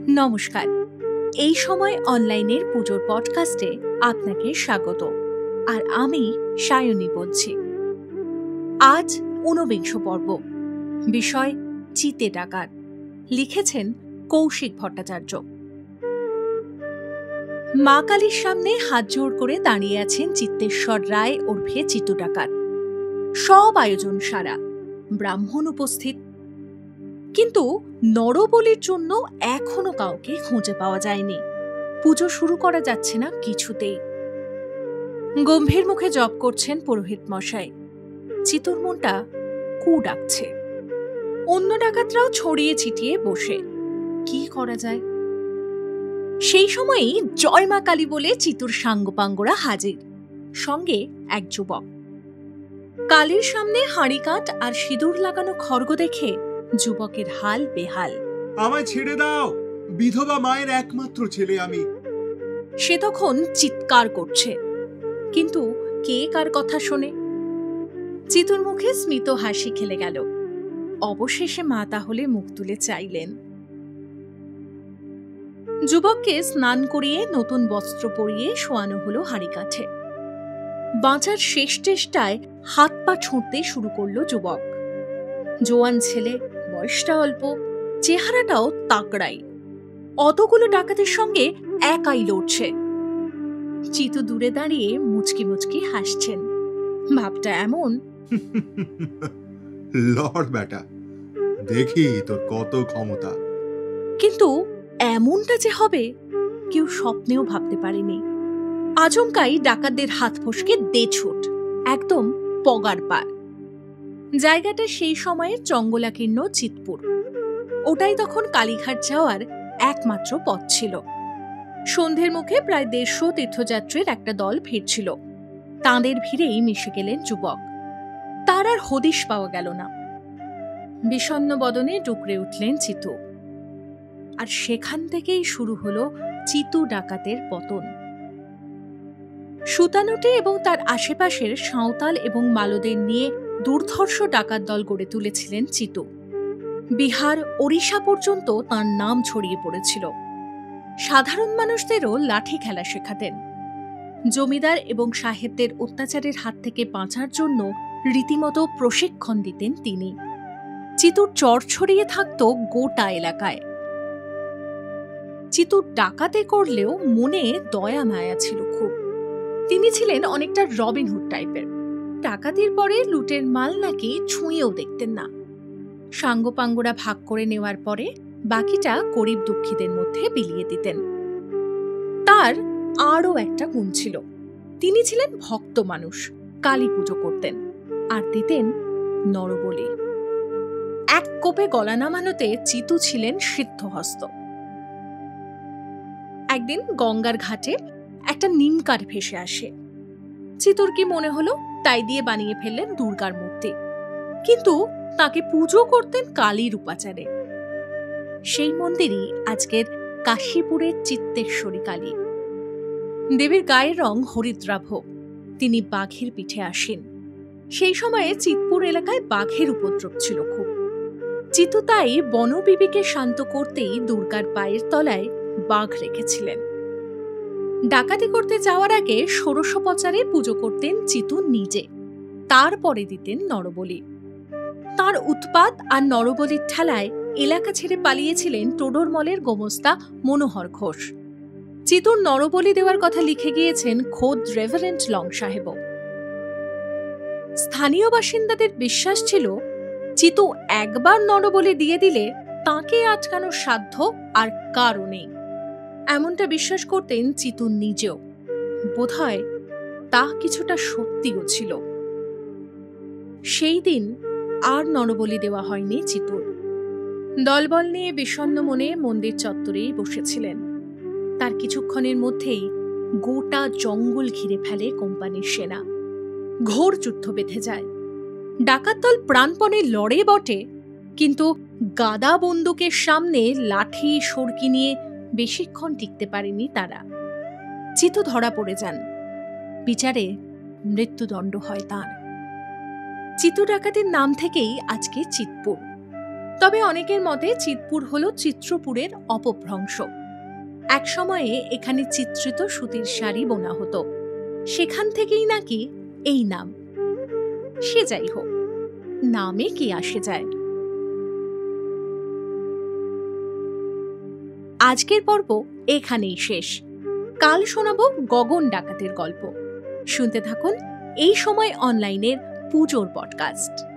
নমস্কার। এই সময় অনলাইনের পুজোর পডকাস্টে আপনাকে স্বাগত। আর আমি সায়নী বলছি। আজ ৪৯ পর্ব। বিষয় চিতে ডাকাত। লিখেছেন কৌশিক ভট্টাচার্য। মা কালীর সামনে হাত জোড় করে দাঁড়িয়ে আছেন চিত্তেশ্বর রায় ওরফে চিতু ডাকাত। সব আয়োজন সারা, ব্রাহ্মণ উপস্থিত, কিন্তু নরবলির জন্য এখনো কাউকে খুঁজে পাওয়া যায়নি। পুজো শুরু করা যাচ্ছে না কিছুতেই। গম্ভীর মুখে জপ করছেন পুরোহিত মশাই। চিতুর মনটা কু ডাকছে। অন্য ডাকাতরাও ছড়িয়ে ছিটিয়ে বসে। কি করা যায়? সেই সময়ই জয় মা কালী বলে চিতুর সাঙ্গপাঙ্গরা হাজির, সঙ্গে এক যুবক। কালীর সামনে হাঁড়িকাঠ আর সিঁদুর লাগানো খড়গ দেখে যুবকের হাল বেহাল। আমায় ছেড়ে দাও, বিধবা মায়ের একমাত্র ছেলে আমি। সে তখন চিৎকার করছে, কিন্তু কে কার কথা শোনে? চিতুর মুখে স্মিত হাসি খেলে গেল। অবশেষে মা তাহলে মুখ তুলে চাইলেন। যুবককে স্নান করিয়ে নতুন বস্ত্র পরিয়ে শোয়ানো হলো হাঁড়িকাঠে। বাঁচার শেষ চেষ্টায় হাত পা ছুঁড়তে শুরু করলো যুবক। জোয়ান ছেলে, বয়সটা অল্প, চেহারাটাও তাকড়াই। অতগুলো ডাকাতের সঙ্গে একাই লড়ছে। চিতু দূরে দাঁড়িয়ে মুচকি মুচকি হাসছেন। ভাবটা এমন, লড় বেটা, দেখি তোর কত ক্ষমতা। কিন্তু এমনটা যে হবে কেউ স্বপ্নেও ভাবতে পারেনি। আচমকাই ডাকাতদের হাত ফসকে দে ছুট, একদম পগার পার। জায়গাটা সেই সময়ের জঙ্গলাকীর্ণ চিতপুর। ওটাই তখন কালীঘাট যাওয়ার একমাত্র পথ ছিল। সন্ধ্যের মুখে প্রায় ১৫০ তীর্থযাত্রীর একটা দল ফিরছিল। তাঁদের ভিড়েই মিশে গেলেন যুবক। তার আর হদিশ পাওয়া গেল না। বিষণ্ণ বদনে ডুকরে উঠলেন চিতু। আর সেখান থেকেই শুরু হলো চিতু ডাকাতের পতন। সুতানুটি এবং তার আশেপাশের সাঁওতাল এবং মালদের নিয়ে দুর্ধর্ষ ডাকাত দল গড়ে তুলেছিলেন চিতু। বিহার, ওড়িশা পর্যন্ত তাঁর নাম ছড়িয়ে পড়েছিল। সাধারণ মানুষদেরও লাঠি খেলা শেখাতেন। জমিদার এবং সাহেবদের অত্যাচারের হাত থেকে বাঁচার জন্য রীতিমতো প্রশিক্ষণ দিতেন তিনি। চিতুর চর ছড়িয়ে থাকত গোটা এলাকায়। চিতুর ডাকাতে করলেও মনে দয়া মায়া ছিল খুব। তিনি ছিলেন অনেকটা রবিনহুড টাইপের। ডাকাতির পরে লুটের মাল নাকি ছুঁয়েও দেখতেন না। সাঙ্গপাঙ্গরা ভাগ করে নেওয়ার পরে বাকিটা গরিব দুঃখীদের মধ্যে বিলিয়ে দিতেন। তার আরও একটা গুণ ছিল, তিনি ছিলেন ভক্ত মানুষ। কালী পুজো করতেন আর দিতেন নরবলি। এক কোপে গলা নামানোতে চিতু ছিলেন সিদ্ধহস্ত। একদিন গঙ্গার ঘাটে একটা নিমকাঠ ভেসে আসে। চিতুর কি মনে হলো তাই দিয়ে বানিয়ে ফেললেন দুর্গার মূর্তি, কিন্তু তাকে পুজো করতেন কালীর উপাচারে। সেই মন্দিরই আজকের কাশীপুরের চিত্তেশ্বরী কালী। দেবীর গায়ের রং হরিদ্রাভ। তিনি বাঘের পিঠে আসেন। সেই সময়ে চিতপুর এলাকায় বাঘের উপদ্রব ছিল খুব। চিতু তাই বনবিবিকে শান্ত করতেই দুর্গার পায়ের তলায় বাঘ রেখেছিলেন। ডাকাতি করতে যাওয়ার আগে ষোড়শোপচারে পুজো করতেন চিতু নিজে, তারপরে দিতেন নরবলি। তার উৎপাত আর নরবলির ঠেলায় এলাকা ছেড়ে পালিয়েছিলেন টোডরমলের গোমস্তা মনোহর ঘোষ। চিতুর নরবলি দেওয়ার কথা লিখে গিয়েছেন খোদ রেভারেন্ট লং সাহেবও। স্থানীয় বাসিন্দাদের বিশ্বাস ছিল চিতু একবার নরবলি দিয়ে দিলে তাকে আটকানোর সাধ্য আর কারও নেই। এমনটা বিশ্বাস করতেন চিতু নিজেও। বোধহয় তা কিছুটা সত্যিও ছিল। সেই দিন আর নরবলি দেওয়া হয়নি চিতুর। দলবল নিয়ে বিষণ্ণ মনে মন্দির চত্বরেই বসেছিলেন। তার কিছুক্ষণের মধ্যেই গোটা জঙ্গল ঘিরে ফেলে কোম্পানির সেনা। ঘোর যুদ্ধ বেঁধে যায়। ডাকাত দল প্রাণপণে লড়ে বটে, কিন্তু গাদা বন্দুকের সামনে লাঠি সড়কি নিয়ে বেশিক্ষণ টিকতে পারেনি তারা। চিতু ধরা পড়ে যান। বিচারে মৃত্যুদণ্ড হয় তাঁর। চিতু ডাকাতের নাম থেকেই আজকে চিতপুর। তবে অনেকের মতে চিতপুর হলো চিত্রপুরের অপভ্রংশ। এক সময়ে এখানে চিত্রিত সুতির শাড়ি বোনা হতো, সেখান থেকেই নাকি এই নাম। সে যাই হোক, নামে কি আসে যায়। আজকের পর্ব এখানেই শেষ। কাল শোনাবো গগন ডাকাতের গল্প। শুনতে থাকুন এই সময় অনলাইনের পুজোর পডকাস্ট।